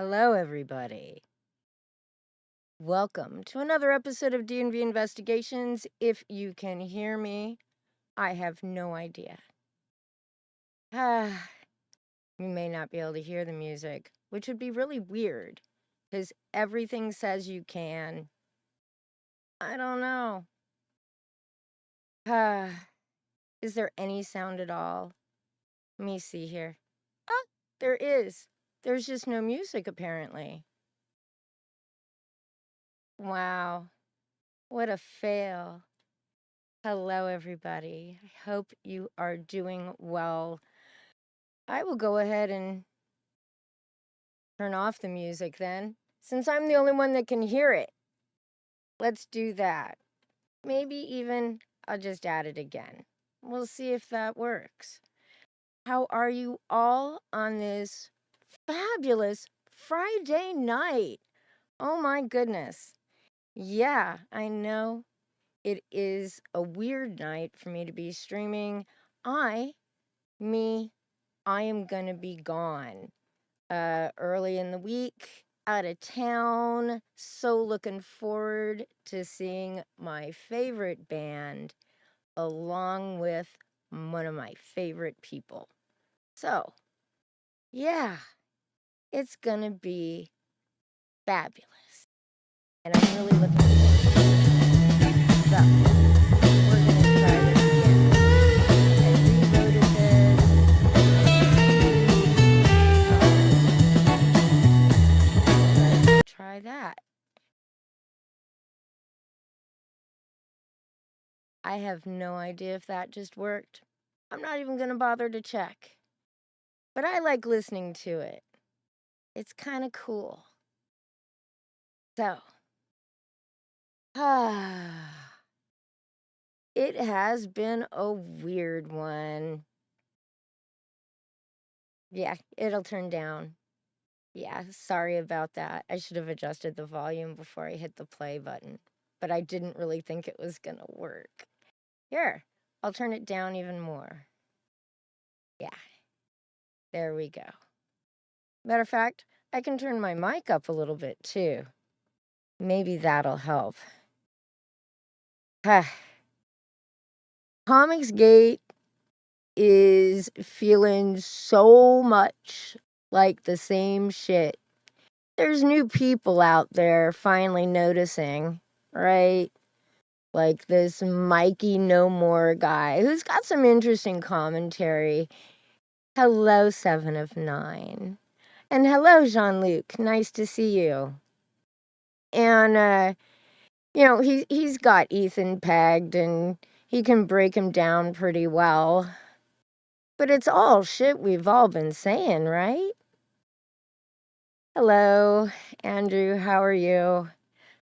Hello, everybody. Welcome to another episode of D&V Investigations. If you can hear me, I have no idea. You may not be able to hear the music, which would be really weird, because everything says you can. I don't know. Is there any sound at all? Let me see here. Ah, there is. There's just no music, apparently. Wow. What a fail. Hello, everybody. I hope you are doing well. I will go ahead and turn off the music then, since I'm the only one that can hear it. Let's do that. Maybe even I'll just add it again. We'll see if that works. How are you all on this fabulous Friday night? Oh my goodness. Yeah, I know it is a weird night for me to be streaming. I am gonna be gone early in the week, out of town. So looking forward to seeing my favorite band along with one of my favorite people. So, yeah, it's gonna be fabulous. And I'm really looking forward to it. So, we're gonna try this again. I reloaded this. Let's try that. I have no idea if that just worked. I'm not even going to bother to check. But I like listening to it. It's kind of cool. So, it has been a weird one. Yeah, it'll turn down. Yeah, sorry about that. I should have adjusted the volume before I hit the play button. But I didn't really think it was going to work. Here, I'll turn it down even more. Yeah, there we go. Matter of fact, I can turn my mic up a little bit too. Maybe that'll help. ComicsGate is feeling so much like the same shit. There's new people out there finally noticing, right? Like this Mikey No More guy who's got some interesting commentary. Hello, 7 of 9. And hello, Jean-Luc. Nice to see you. And, he's got Ethan pegged and he can break him down pretty well. But it's all shit we've all been saying, right? Hello, Andrew, how are you?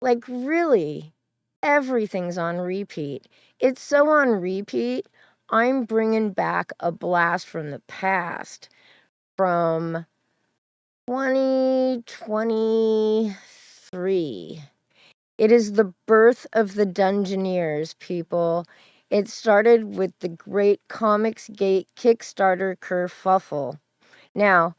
Like, really, everything's on repeat. It's so on repeat, I'm bringing back a blast from the past from 2023. It is the birth of the Dungeoneers, people. It started with the great ComicsGate Kickstarter kerfuffle. Now,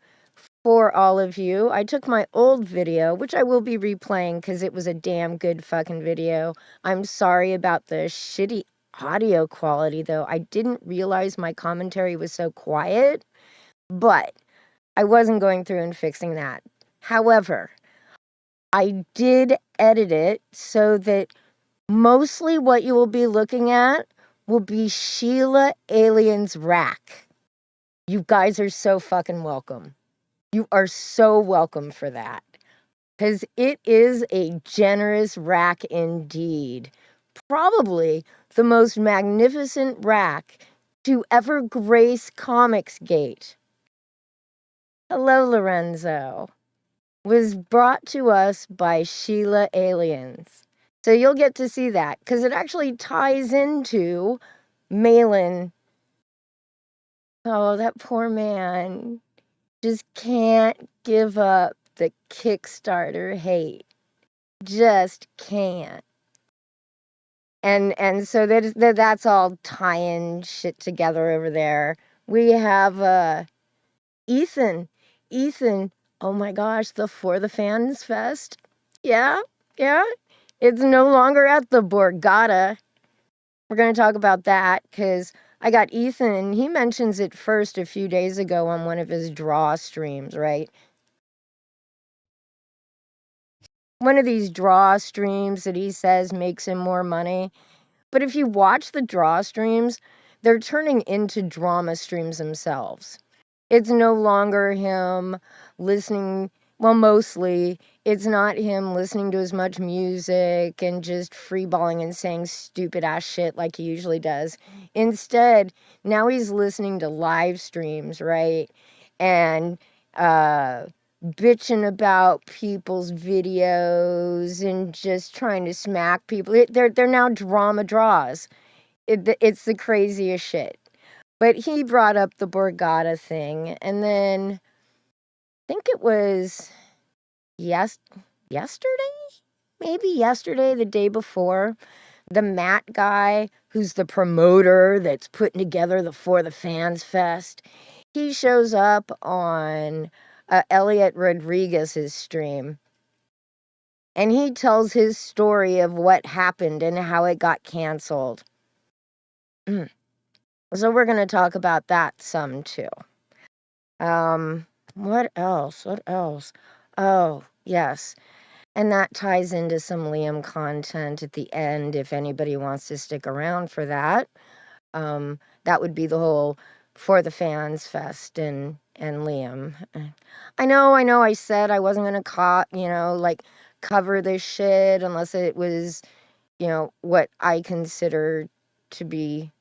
for all of you, I took my old video, which I will be replaying because it was a damn good fucking video. I'm sorry about the shitty audio quality, though. I didn't realize my commentary was so quiet, but I wasn't going through and fixing that. However, I did edit it so that mostly what you will be looking at will be Sheila Alien's rack. You guys are so fucking welcome. You are so welcome for that. Because it is a generous rack indeed. Probably the most magnificent rack to ever grace ComicsGate. Hello, Lorenzo. Was brought to us by Sheila Aliens. So you'll get to see that because it actually ties into Malin. Oh, that poor man just can't give up the Kickstarter hate. Just can't. And so that's all tying shit together over there. We have Ethan. Ethan Oh my gosh, the For the Fans Fest. Yeah. It's no longer at the Borgata. We're going to talk about that because I got Ethan. He mentions it first a few days ago on one of his draw streams, right? One of these draw streams that he says makes him more money. But if you watch the draw streams, they're turning into drama streams themselves. It's no longer him listening, well, mostly, it's not him listening to as much music and just freeballing and saying stupid ass shit like he usually does. Instead, now he's listening to live streams, right? And bitching about people's videos and just trying to smack people. They're now drama draws. It's the craziest shit. But he brought up the Borgata thing, and then I think it was yesterday? Maybe yesterday, the day before, the Matt guy, who's the promoter that's putting together the For the Fans Fest, he shows up on Elliot Rodriguez's stream, and he tells his story of what happened and how it got canceled. So we're going to talk about that some too. What else? Oh, yes. And that ties into some Liam content at the end if anybody wants to stick around for that. That would be the whole For the Fans Fest and Liam. I know I said I wasn't going to cover this shit unless it was, what I consider to be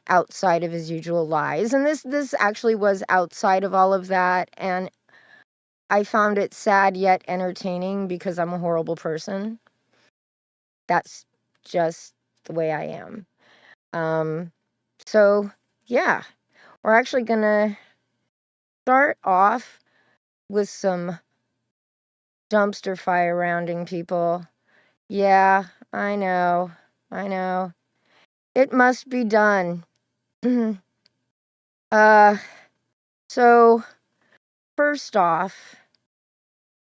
outside of his usual lies. And this actually was outside of all of that. And I found it sad yet entertaining because I'm a horrible person. That's just the way I am. So, yeah, we're actually going to start off with some dumpster fire rounding, people. Yeah, I know. It must be done. So first off,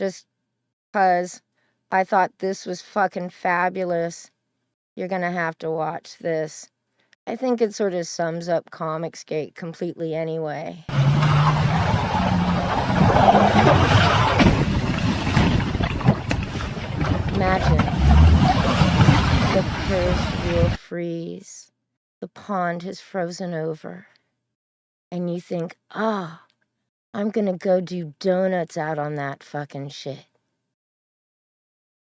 just because I thought this was fucking fabulous, you're gonna have to watch this. I think it sort of sums up ComicsGate completely anyway. Imagine the first real freeze. The pond has frozen over. And you think, I'm gonna go do donuts out on that fucking shit.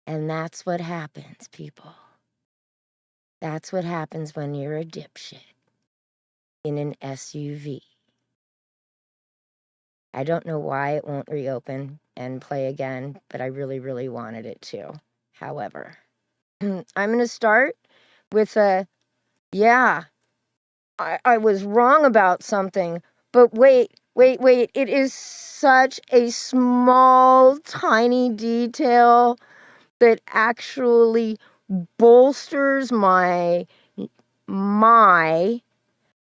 And that's what happens, people. That's what happens when you're a dipshit in an SUV. I don't know why it won't reopen and play again, but I really, really wanted it to. However, I'm going to start with I was wrong about something, but wait. It is such a small, tiny detail that actually bolsters my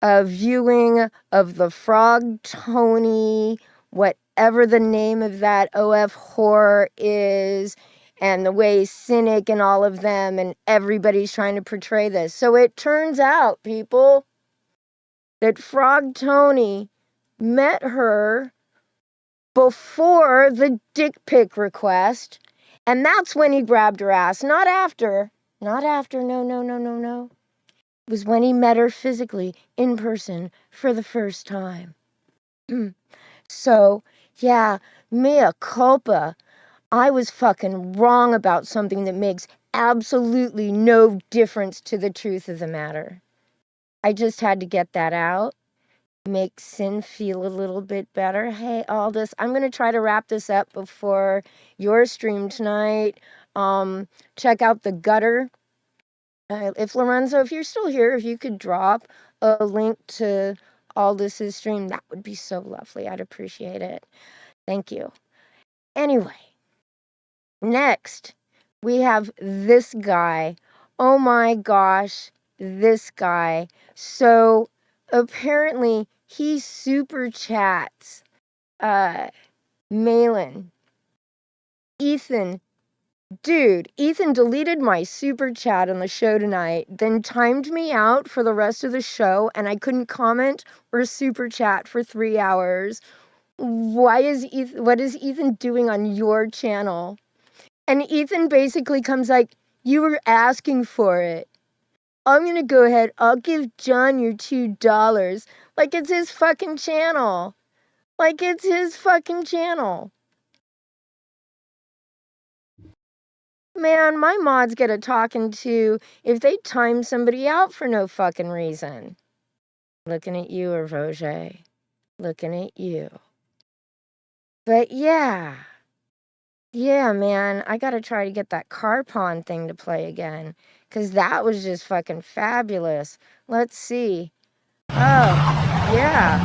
viewing of the Frog Tony, whatever the name of that OF horror is, and the way Cynic and all of them and everybody's trying to portray this. So it turns out, people, that Frog Tony met her before the dick pic request, and that's when he grabbed her ass, not after. No. It was when he met her physically, in person, for the first time. So, yeah, mea culpa. I was fucking wrong about something that makes absolutely no difference to the truth of the matter. I just had to get that out. Make Sin feel a little bit better. Hey, Aldous, I'm going to try to wrap this up before your stream tonight. Check out The Gutter. If Lorenzo, if you're still here, if you could drop a link to Aldous' stream, that would be so lovely. I'd appreciate it. Thank you. Anyway, next, we have this guy. Oh my gosh, this guy. So, apparently, he super chats Malin. Ethan. Dude, Ethan deleted my super chat on the show tonight, then timed me out for the rest of the show, and I couldn't comment or super chat for 3 hours. What is Ethan doing on your channel? And Ethan basically comes like, you were asking for it. I'm gonna go ahead, I'll give John your $2. Like it's his fucking channel. Like it's his fucking channel. Man, my mods get a talking to if they time somebody out for no fucking reason. Looking at you, Roger. Looking at you. But yeah. Yeah, man, I gotta try to get that car pawn thing to play again. Because that was just fucking fabulous. Let's see. Oh, yeah.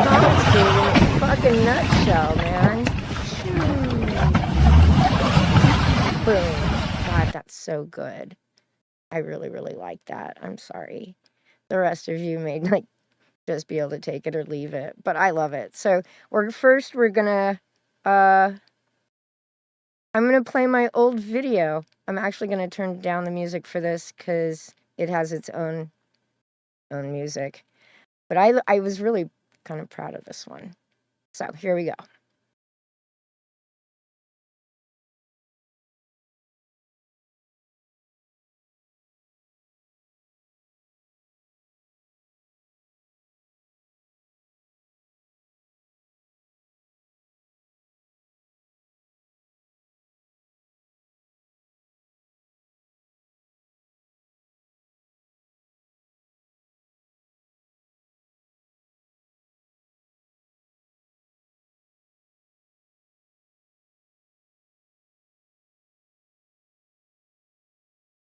ComicsGate in a fucking nutshell, man. Boom. God, that's so good. I really, really like that. I'm sorry. The rest of you may like just be able to take it or leave it, but I love it. So we're gonna I'm gonna play my old video. I'm actually gonna turn down the music for this because it has its own music. But I was really kind of proud of this one. So here we go.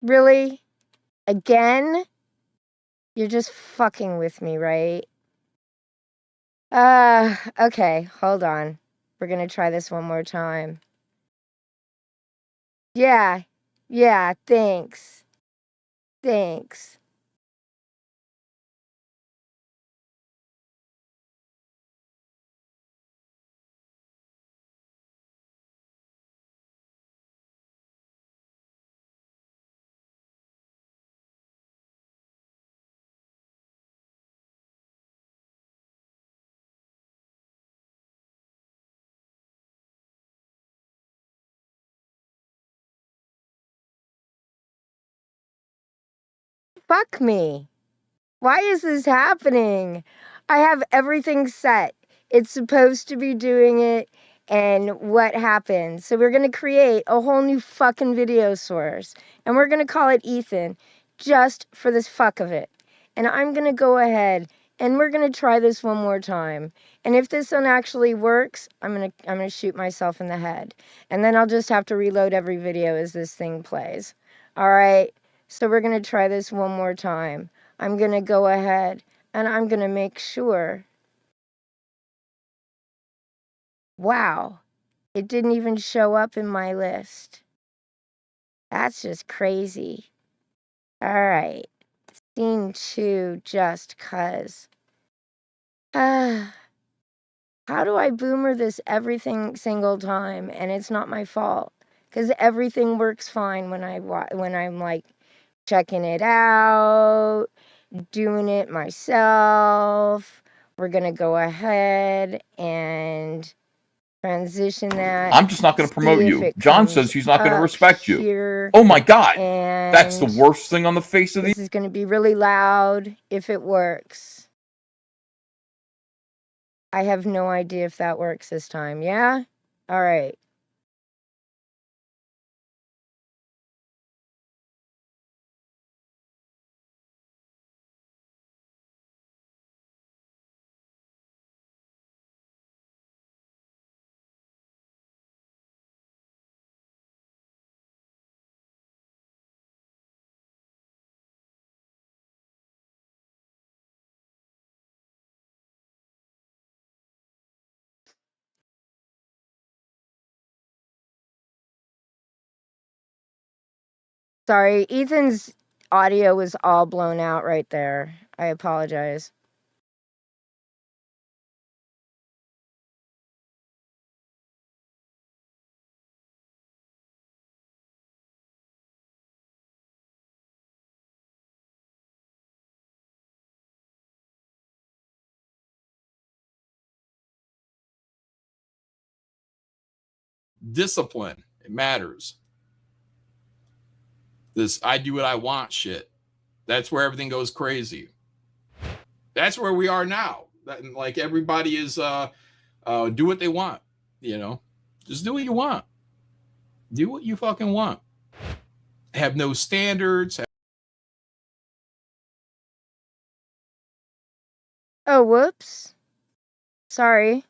Really? Again? You're just fucking with me, right? Okay, hold on. We're gonna try this one more time. Yeah, thanks. Thanks. Fuck me. Why is this happening? I have everything set. It's supposed to be doing it, and what happened? So we're gonna create a whole new fucking video source, and we're gonna call it Ethan, just for this fuck of it. And I'm gonna go ahead and we're gonna try this one more time. And if this one actually works, I'm gonna shoot myself in the head. And then I'll just have to reload every video as this thing plays. All right. So we're gonna try this one more time. I'm gonna go ahead and I'm gonna make sure. Wow, it didn't even show up in my list. That's just crazy. All right, scene 2, just cuz. How do I boomer this everything single time and it's not my fault? Because everything works fine when I'm like checking it out, doing it myself. We're gonna go ahead and transition that. I'm just not going to promote you. John says he's not going to respect you. Oh my God. That's the worst thing on the face of the... This is going to be really loud if it works. I have no idea if that works this time. Yeah? All right. Sorry, Ethan's audio was all blown out right there. I apologize. Discipline. It matters. This I do what I want shit. That's where everything goes crazy. That's where we are now. Like everybody is do what they want, you know. Just do what you want. Do what you fucking want. Have no standards. Oh, whoops. Sorry.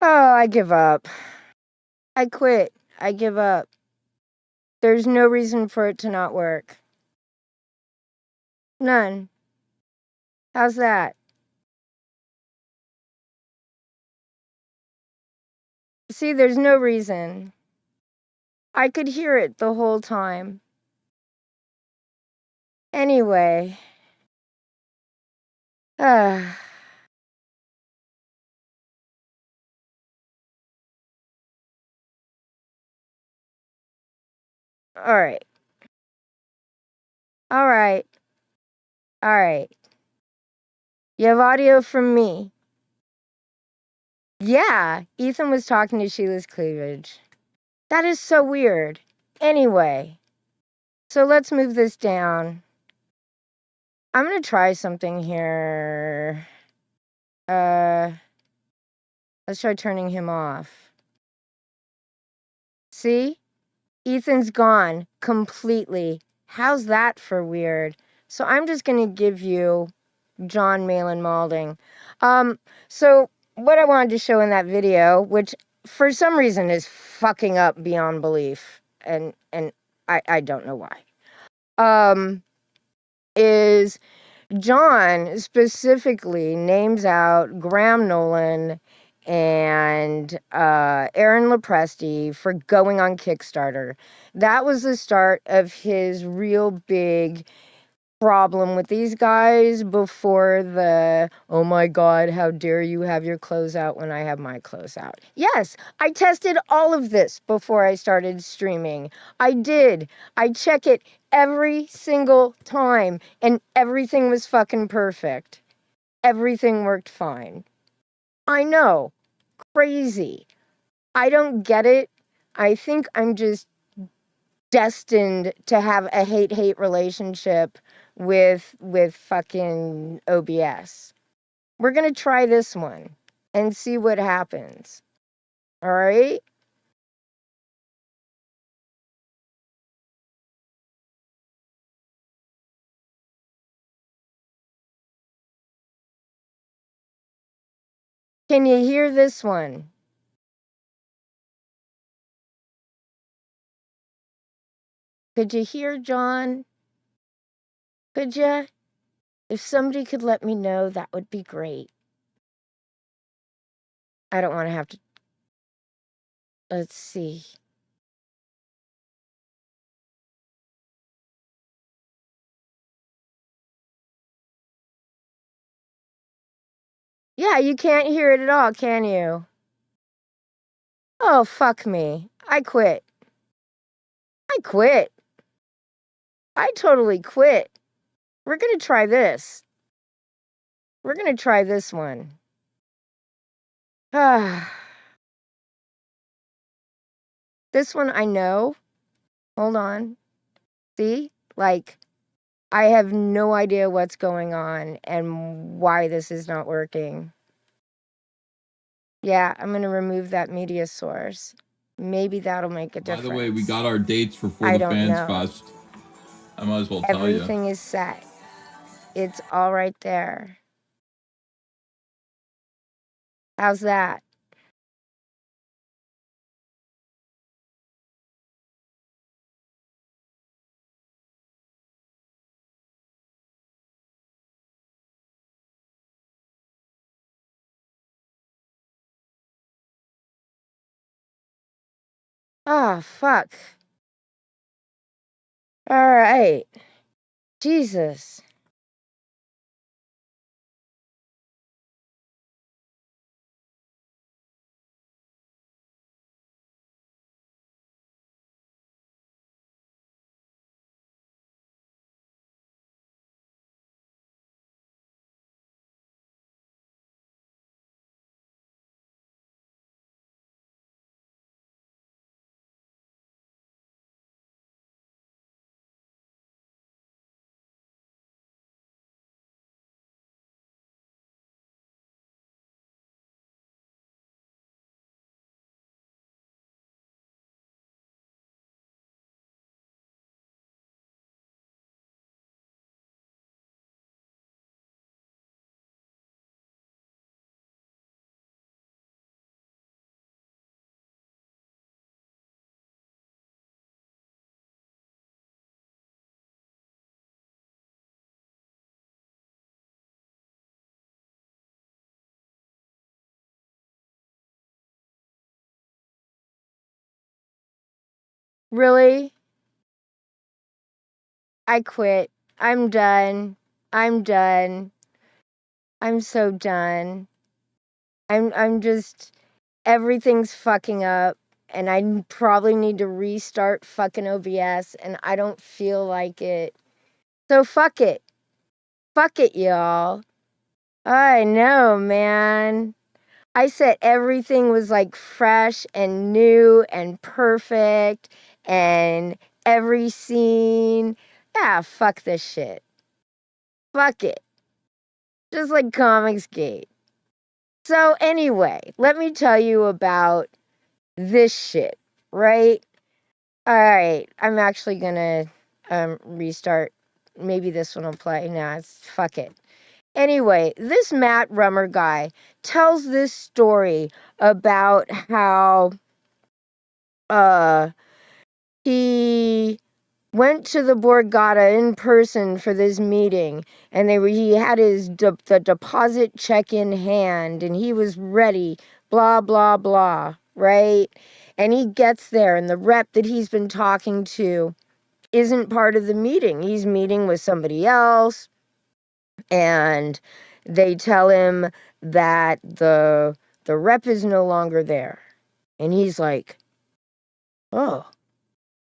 Oh, I give up. I quit. I give up. There's no reason for it to not work. None. How's that? See, there's no reason. I could hear it the whole time. Anyway. All right. All right. All right. You have audio from me. Yeah, Ethan was talking to Sheila's cleavage. That is so weird. Anyway, so let's move this down. I'm gonna try something here. Let's try turning him off. See? Ethan's gone completely. How's that for weird? So I'm just gonna give you John Malin Malding. So what I wanted to show in that video, which for some reason is fucking up beyond belief, and I don't know why, is John specifically names out Graham Nolan and Aaron Lopresti for going on Kickstarter. That was the start of his real big problem with these guys before the, oh my God, how dare you have your clothes out when I have my clothes out. Yes, I tested all of this before I started streaming. I did. I check it every single time, and everything was fucking perfect. Everything worked fine. I know. Crazy. I don't get it. I think I'm just destined to have a hate-hate relationship with fucking OBS. We're gonna try this one and see what happens. All right? Can you hear this one? Could you hear John? Could you? If somebody could let me know, that would be great. I don't want to have to. Let's see. Yeah, you can't hear it at all, can you? Oh, fuck me. I quit. I quit. I totally quit. We're going to try this. We're going to try this one. This one I know. Hold on. See? Like, I have no idea what's going on and why this is not working. Yeah, I'm going to remove that media source. Maybe that'll make a difference. By the way, we got our dates for the Fans Fest. I might as well tell you. Everything is set. It's all right there. How's that? Oh, fuck. All right. Jesus. Really? I quit. I'm done. I'm done. I'm so done. I'm just everything's fucking up and I probably need to restart fucking OBS and I don't feel like it. So fuck it. Fuck it, y'all. I know, man. I said everything was like fresh and new and perfect and every scene. Yeah, fuck this shit. Fuck it. Just like ComicsGate. So anyway, let me tell you about this shit, right? All right, I'm actually gonna restart. Maybe this one will play. Nah, fuck it. Anyway, this Matt Rummer guy tells this story about how he went to the Borgata in person for this meeting, and he had the deposit check in hand, and he was ready, blah, blah, blah, right? And he gets there, and the rep that he's been talking to isn't part of the meeting. He's meeting with somebody else, and they tell him that the rep is no longer there. And he's like, oh,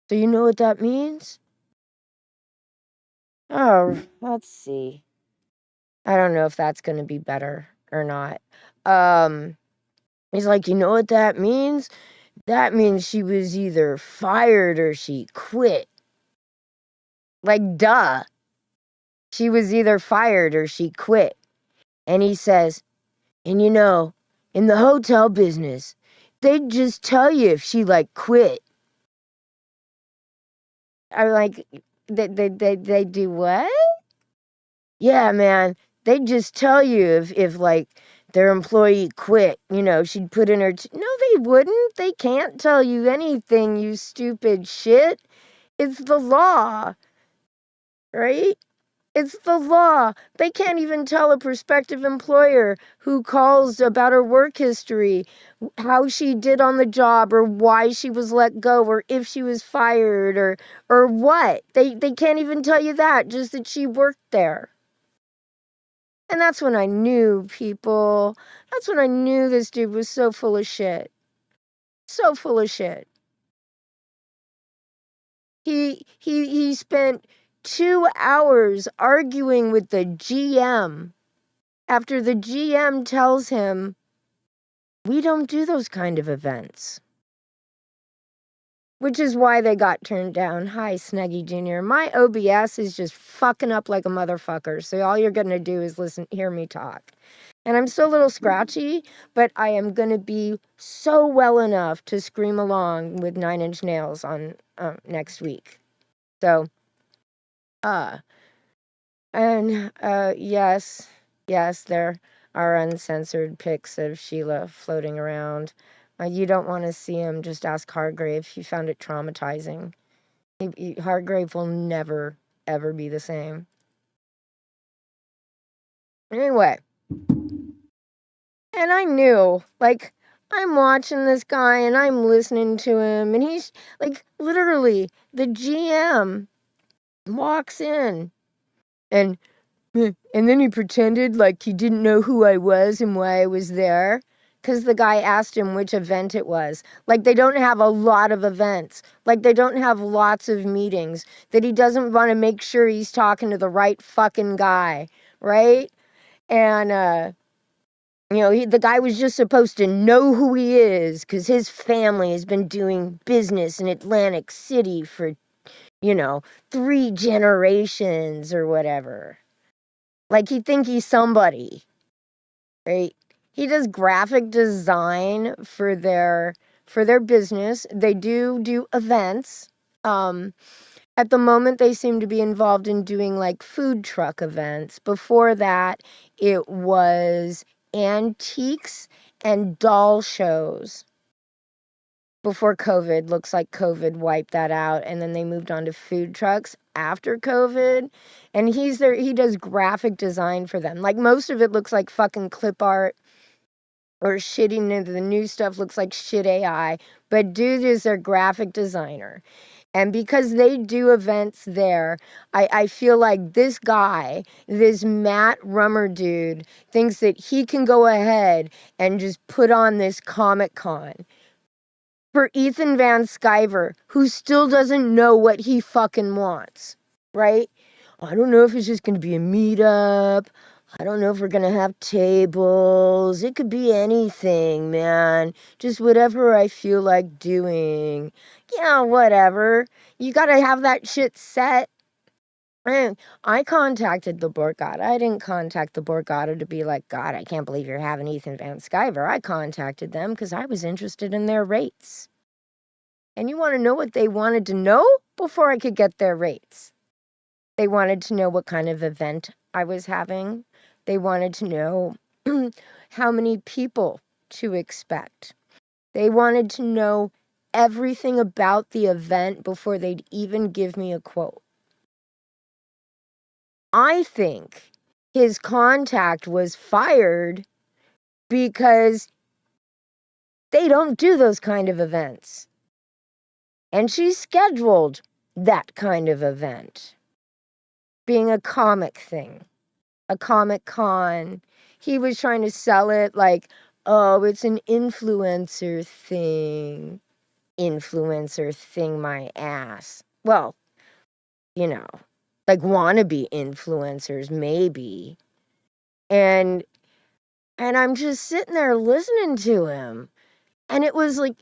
do you know what that means? Oh, let's see. I don't know if that's going to be better or not. He's like, you know what that means? That means she was either fired or she quit. Like, duh. She was either fired or she quit. And he says, and you know, in the hotel business, they'd just tell you if she, like, quit. I'm like, they do what? Yeah, man. They just tell you if like their employee quit, you know, she'd put in her no, they wouldn't. They can't tell you anything, you stupid shit. It's the law, right? It's the law. They can't even tell a prospective employer who calls about her work history, how she did on the job, or why she was let go, or if she was fired, or what. They can't even tell you that, just that she worked there. And that's when I knew, people. That's when I knew this dude was so full of shit. So full of shit. He spent 2 hours arguing with the GM after the GM tells him, we don't do those kind of events. Which is why they got turned down. Hi, Snuggy Jr. My OBS is just fucking up like a motherfucker, so all you're gonna do is hear me talk. And I'm still a little scratchy, but I am gonna be so well enough to scream along with 9 Inch Nails on next week. So, yes, there are uncensored pics of Sheila floating around. You don't want to see him, just ask Hargrave. He found it traumatizing. Hargrave will never, ever be the same. Anyway. And I knew, like, I'm watching this guy and I'm listening to him, and he's, like, literally, the GM walks in and then he pretended like he didn't know who I was and why I was there, because the guy asked him which event it was. Like, they don't have a lot of events. Like, they don't have lots of meetings. That he doesn't want to make sure he's talking to the right fucking guy, right? And, the guy was just supposed to know who he is, because his family has been doing business in Atlantic City for, 3 generations or whatever. Like, he'd think he's somebody, right? He does graphic design for their business. They do events. At the moment, they seem to be involved in doing, like, food truck events. Before that, it was antiques and doll shows. Before COVID, looks like COVID wiped that out, and then they moved on to food trucks after COVID. And he does graphic design for them. Like, most of it looks like fucking clip art or shitty. The new stuff looks like shit AI, but dude is their graphic designer. And because they do events there, I feel like this guy, this Matt Rummer dude, thinks that he can go ahead and just put on this Comic-Con for Ethan Van Sciver, who still doesn't know what he fucking wants, right? I don't know if it's just going to be a meetup. I don't know if we're going to have tables. It could be anything, man. Just whatever I feel like doing. Yeah, whatever. You got to have that shit set. And I contacted the Borgata. I didn't contact the Borgata to be like, God, I can't believe you're having Ethan Van Sciver. I contacted them because I was interested in their rates. And you want to know what they wanted to know before I could get their rates? They wanted to know what kind of event I was having. They wanted to know how many people to expect. They wanted to know everything about the event before they'd even give me a quote. I think his contact was fired because they don't do those kind of events. And she scheduled that kind of event. Being a comic thing, a Comic-Con. He was trying to sell it like, oh, it's an influencer thing. Influencer thing, my ass. Well, like wannabe influencers, maybe. And I'm just sitting there listening to him. And it was like,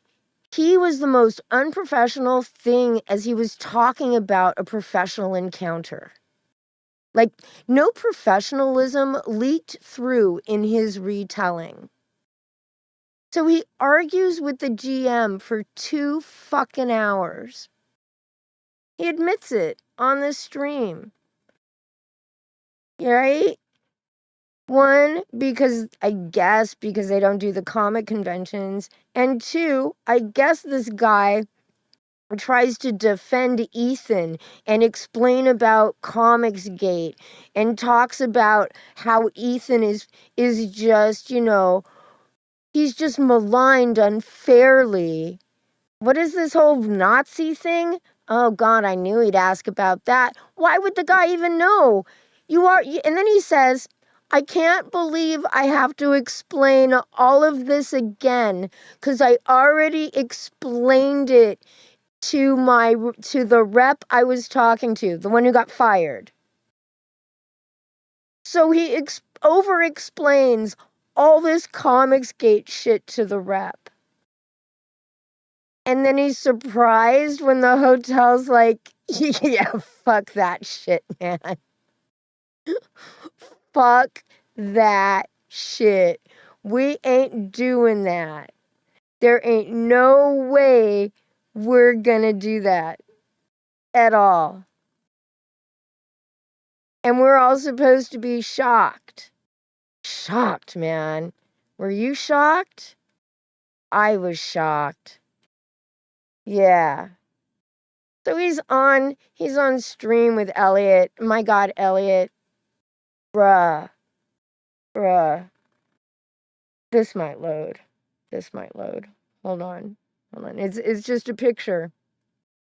he was the most unprofessional thing as he was talking about a professional encounter. Like, no professionalism leaked through in his retelling. So he argues with the GM for 2 fucking hours. He admits it on this stream. Right? 1, because they don't do the comic conventions. And 2, I guess this guy tries to defend Ethan and explain about ComicsGate and talks about how Ethan is just, he's just maligned unfairly. What is this whole Nazi thing? Oh God, I knew he'd ask about that. Why would the guy even know? And then he says, I can't believe I have to explain all of this again because I already explained it to the rep I was talking to, the one who got fired. So he over-explains all this ComicsGate shit to the rep. And then he's surprised when the hotel's like, yeah, fuck that shit, man. Fuck that shit. We ain't doing that. There ain't no way we're gonna do that at all. And we're all supposed to be shocked. Shocked, man. Were you shocked? I was shocked. Yeah. So he's on stream with Elliot. My God, Elliot. Bruh. This might load. Hold on. It's just a picture.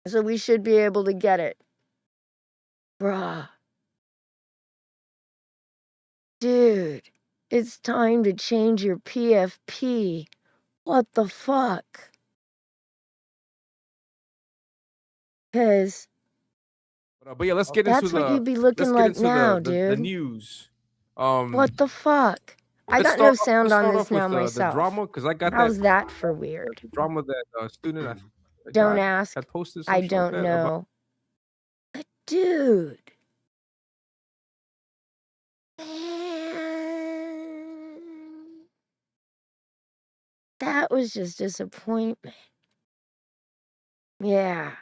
So we should be able to get it. Bruh. Dude, it's time to change your PFP. What the fuck? Because But yeah, let's get that's into what you'd be looking like now, dude. the news. What the fuck? I got no sound on this now myself. The drama, because I got How's that for weird? drama that student Don't ask. had posted. I don't know. But dude. Man. That was just disappointment. Yeah.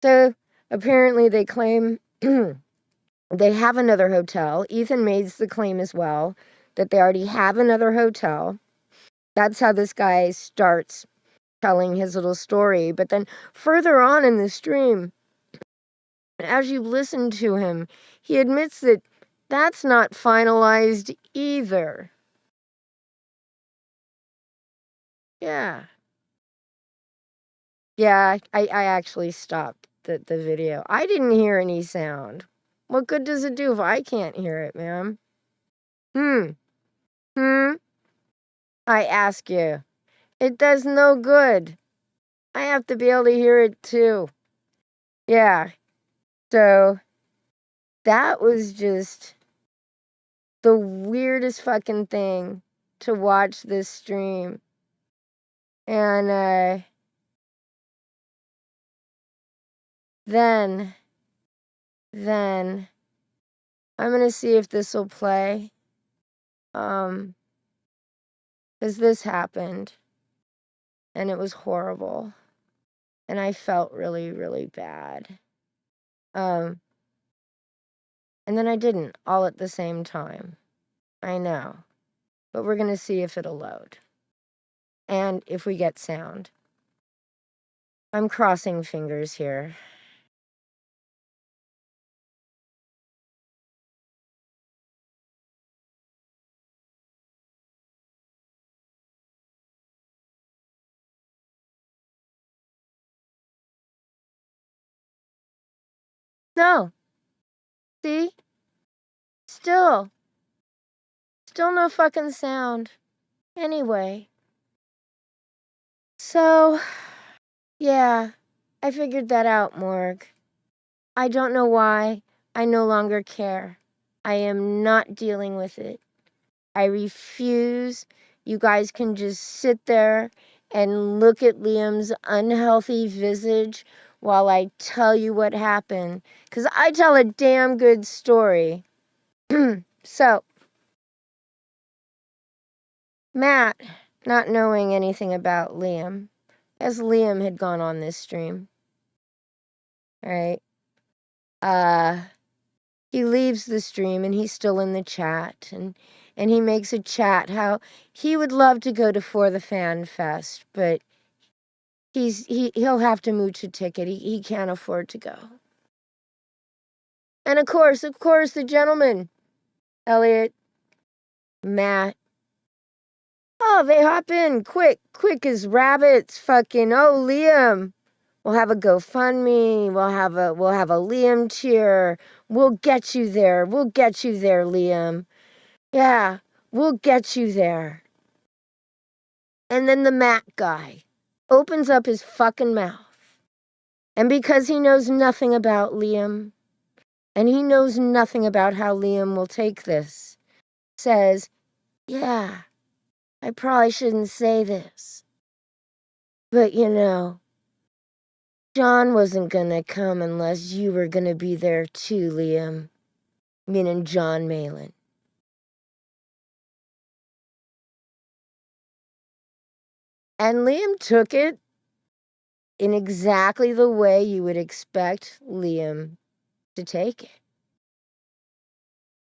So apparently they claim they have another hotel. Ethan makes the claim as well that they already have another hotel. That's how this guy starts telling his little story. But then further on in the stream, as you listen to him, he admits that that's not finalized either. Yeah. Yeah, I actually stopped the video. I didn't hear any sound. What good does it do if I can't hear it, ma'am? I ask you. It does no good. I have to be able to hear it too. Yeah. So that was just the weirdest fucking thing to watch this stream. And then I'm gonna see if this will play. Because this happened and it was horrible. And I felt really, really bad. And then I didn't, all at the same time. I know. But we're gonna see if it'll load. And if we get sound. I'm crossing fingers here. No. See? Still no fucking sound. Anyway. So, yeah, I figured that out, Morg. I don't know why. I no longer care. I am not dealing with it. I refuse. You guys can just sit there and look at Liam's unhealthy visage while I tell you what happened. Because I tell a damn good story. So, Matt, not knowing anything about Liam, as Liam had gone on this stream, right? He leaves the stream and he's still in the chat, and he makes a chat how he would love to go to For the Fan Fest, but he'll have to mooch a ticket. He can't afford to go. And of course, the gentleman, Elliot, Matt. Oh, they hop in quick as rabbits. Fucking, oh, Liam. We'll have a GoFundMe. We'll have a Liam cheer. We'll get you there. We'll get you there, Liam. Yeah, we'll get you there. And then the Matt guy opens up his fucking mouth. And because he knows nothing about Liam, and he knows nothing about how Liam will take this, says, yeah, I probably shouldn't say this. But John wasn't gonna come unless you were gonna be there too, Liam. Meaning John Malin. And Liam took it in exactly the way you would expect Liam to take it.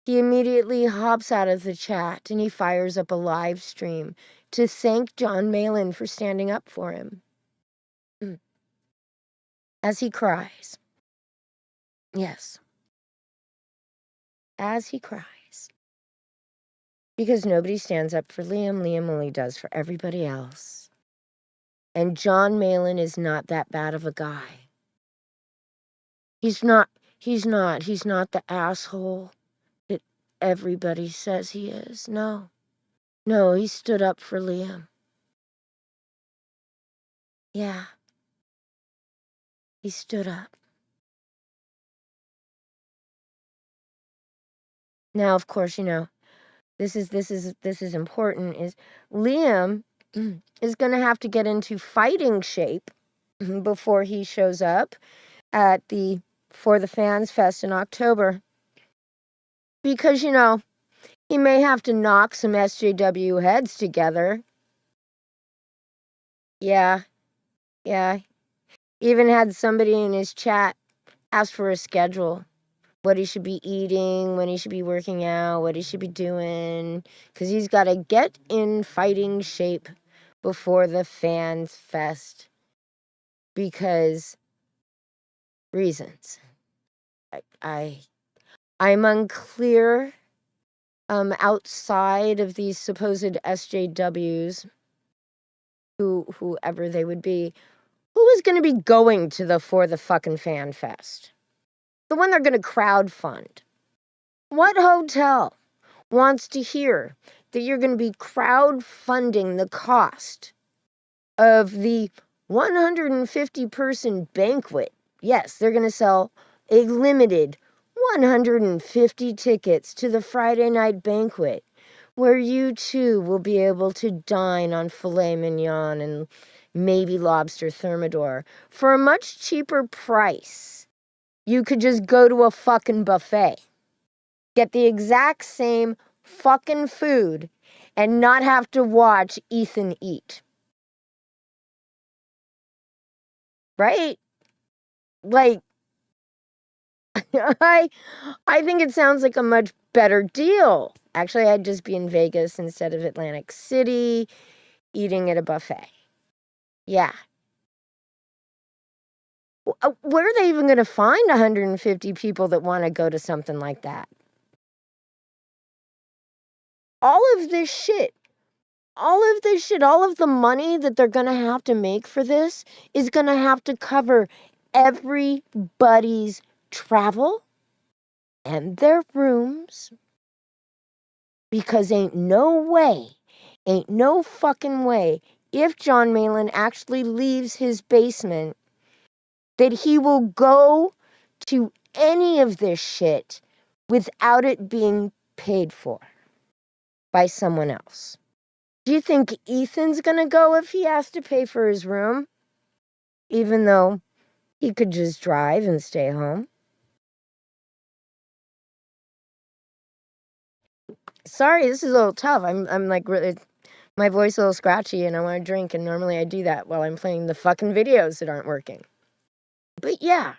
He immediately hops out of the chat and he fires up a live stream to thank John Malin for standing up for him. As he cries. Yes. As he cries. Because nobody stands up for Liam. Liam only does for everybody else. And John Malin is not that bad of a guy. He's not the asshole that everybody says he is. No, he stood up for Liam. Yeah. He stood up. Now, of course, this is important, is Liam is going to have to get into fighting shape before he shows up at the For the Fans Fest in October. Because, he may have to knock some SJW heads together. Yeah. Even had somebody in his chat ask for a schedule. What he should be eating, when he should be working out, what he should be doing. Because he's got to get in fighting shape before the Fans Fest. Because reasons. I'm unclear outside of these supposed SJWs, whoever they would be, who is going to be going to the For the fucking Fan Fest? The one they're going to crowdfund. What hotel wants to hear that you're going to be crowdfunding the cost of the 150-person banquet? Yes, they're going to sell a limited 150 tickets to the Friday night banquet, where you too will be able to dine on filet mignon and maybe lobster thermidor for a much cheaper price. You could just go to a fucking buffet, get the exact same fucking food, and not have to watch Ethan eat. Right? Like, I think it sounds like a much better deal. Actually, I'd just be in Vegas instead of Atlantic City, eating at a buffet. Yeah. Where are they even going to find 150 people that want to go to something like that? All of this shit, all of the money that they're going to have to make for this is going to have to cover everybody's travel and their rooms. Because ain't no fucking way, if John Malin actually leaves his basement, that he will go to any of this shit without it being paid for by someone else. Do you think Ethan's gonna go if he has to pay for his room? Even though he could just drive and stay home? Sorry, this is a little tough. I'm like really, my voice is a little scratchy and I want to drink, and normally I do that while I'm playing the fucking videos that aren't working. But yeah,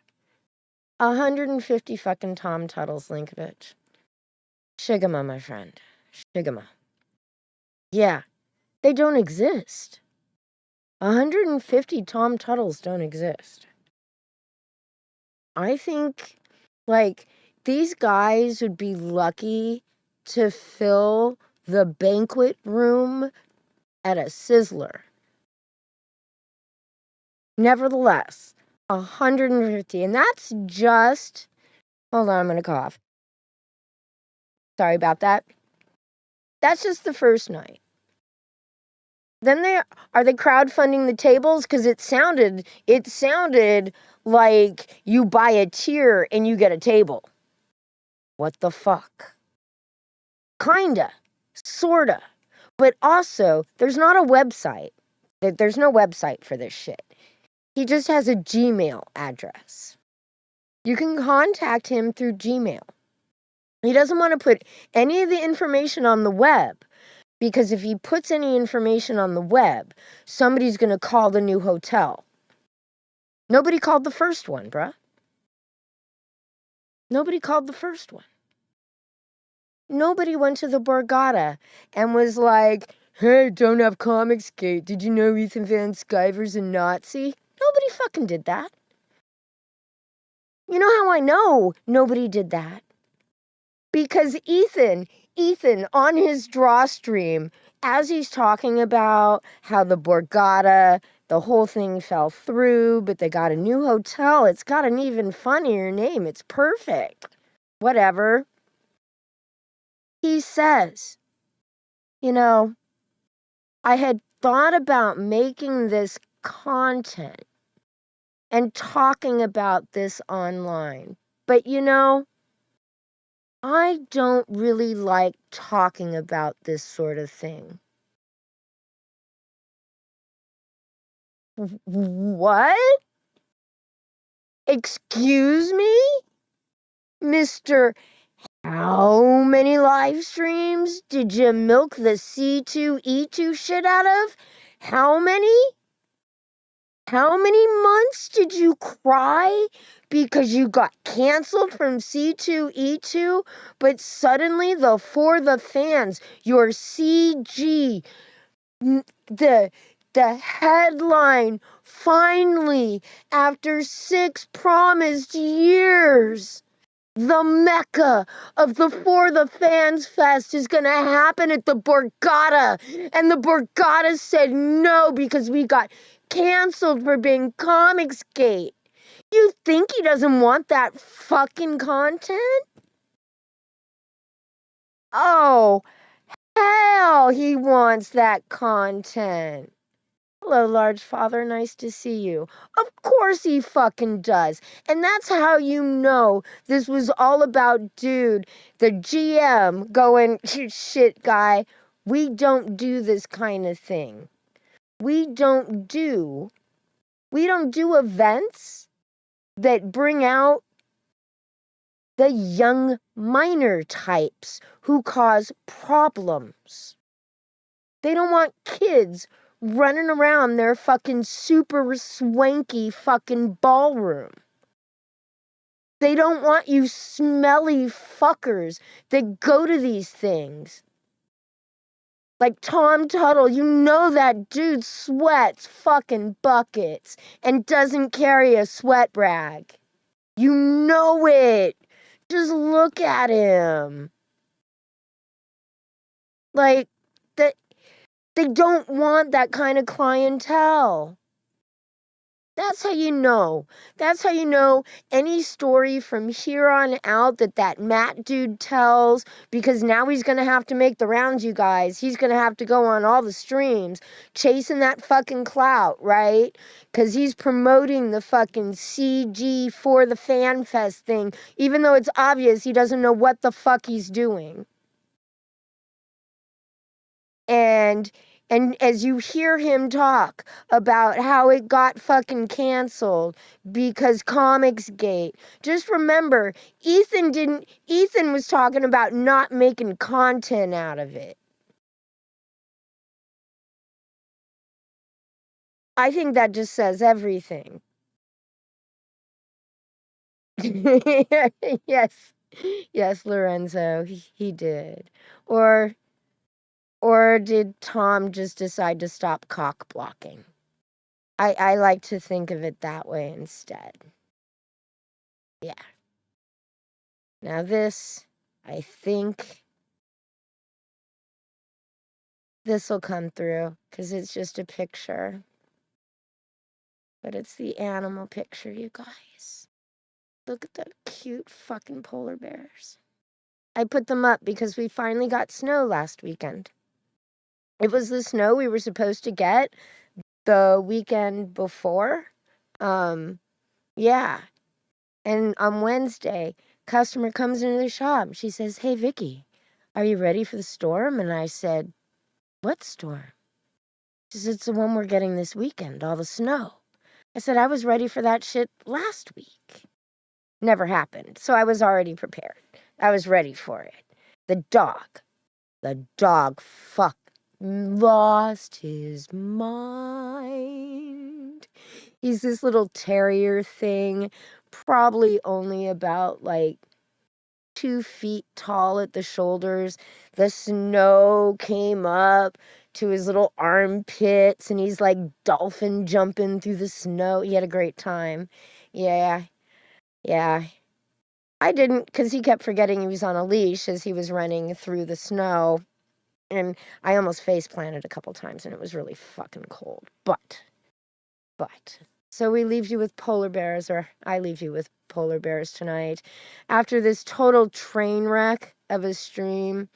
150 fucking Tom Tuttles, Linkovich. Shigama, my friend. Shigama. Yeah, they don't exist. 150 Tom Tuttles don't exist. I think, like, these guys would be lucky to fill the banquet room at a Sizzler. Nevertheless, 150, and that's just, hold on, I'm gonna cough. Sorry about that. That's just the first night. Then are they crowdfunding the tables? Because it sounded like you buy a tier and you get a table. What the fuck? Kinda, sorta. But also, there's not a website. There's no website for this shit. He just has a Gmail address. You can contact him through Gmail. He doesn't want to put any of the information on the web, because if he puts any information on the web, somebody's going to call the new hotel. Nobody called the first one, bruh. Nobody called the first one. Nobody went to the Borgata and was like, hey, don't have ComicsGate. Did you know Ethan Van Sciver's a Nazi? Nobody fucking did that. You know how I know nobody did that? Because Ethan, on his draw stream, as he's talking about how the Borgata, the whole thing fell through, but they got a new hotel. It's got an even funnier name. It's perfect. Whatever. He says, you know, I had thought about making this content and talking about this online. But, you know, I don't really like talking about this sort of thing. What? Excuse me? Mr. How many live streams did you milk the C2E2 shit out of? How many? How many months did you cry because you got canceled from C2E2, but suddenly For the Fans, your CG, the headline, finally, after 6 promised years, the mecca of the For the Fans Fest is going to happen at the Borgata. And the Borgata said no because we got canceled for being ComicsGate. You think he doesn't want that fucking content? Oh, hell, he wants that content. Hello, large father. Nice to see you. Of course he fucking does. And that's how you know this was all about dude, the GM, going, shit, guy, we don't do this kind of thing. We don't do events that bring out the young minor types who cause problems. They don't want kids running around their fucking super swanky fucking ballroom. They don't want you smelly fuckers that go to these things. Like Tom Tuttle, you know that dude sweats fucking buckets and doesn't carry a sweat rag. You know it. Just look at him. Like, they don't want that kind of clientele. That's how you know. That's how you know any story from here on out that Matt dude tells, because now he's going to have to make the rounds, you guys. He's going to have to go on all the streams chasing that fucking clout, right? Because he's promoting the fucking CG For the Fan Fest thing, even though it's obvious he doesn't know what the fuck he's doing. And as you hear him talk about how it got fucking canceled because ComicsGate, just remember, Ethan was talking about not making content out of it. I think that just says everything. Yes, Lorenzo, he did. Or did Tom just decide to stop cock blocking? I like to think of it that way instead. Yeah. Now this, I think this will come through because it's just a picture. But it's the animal picture, you guys. Look at the cute fucking polar bears. I put them up because we finally got snow last weekend. It was the snow we were supposed to get the weekend before. Yeah. And on Wednesday, customer comes into the shop. She says, "Hey, Vicky, are you ready for the storm?" And I said, "What storm?" She said, "It's the one we're getting this weekend, all the snow." I said, "I was ready for that shit last week." Never happened. So I was already prepared. I was ready for it. The dog lost his mind. He's this little terrier thing, probably only about like 2 feet tall at the shoulders. The snow came up to his little armpits and he's like dolphin jumping through the snow. He had a great time. Yeah. I didn't, because he kept forgetting he was on a leash as he was running through the snow. And I almost face planted a couple times and it was really fucking cold. But. So we leave you with polar bears, or I leave you with polar bears tonight. After this total train wreck of a stream,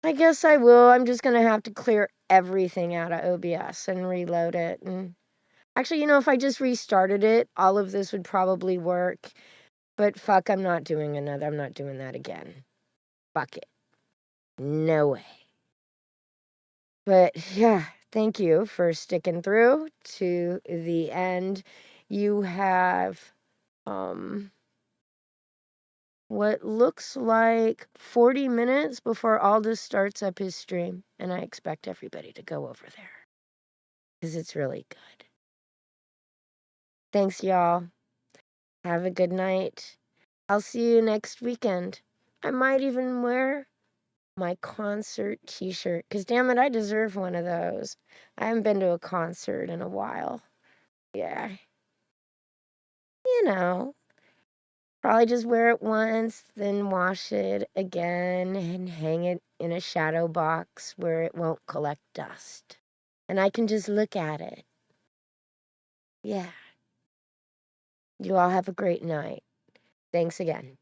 I guess I will. I'm just going to have to clear everything out of OBS and reload it. And actually, if I just restarted it, all of this would probably work. But fuck, I'm not doing that again. Fuck it. No way. But yeah, thank you for sticking through to the end. You have what looks like 40 minutes before Aldous starts up his stream, and I expect everybody to go over there because it's really good. Thanks, y'all. Have a good night. I'll see you next weekend. I might even wear my concert t-shirt because damn it, I deserve one of those. I haven't been to a concert in a while. Yeah. Probably just wear it once, then wash it again and hang it in a shadow box where it won't collect dust. And I can just look at it. Yeah. You all have a great night. Thanks again.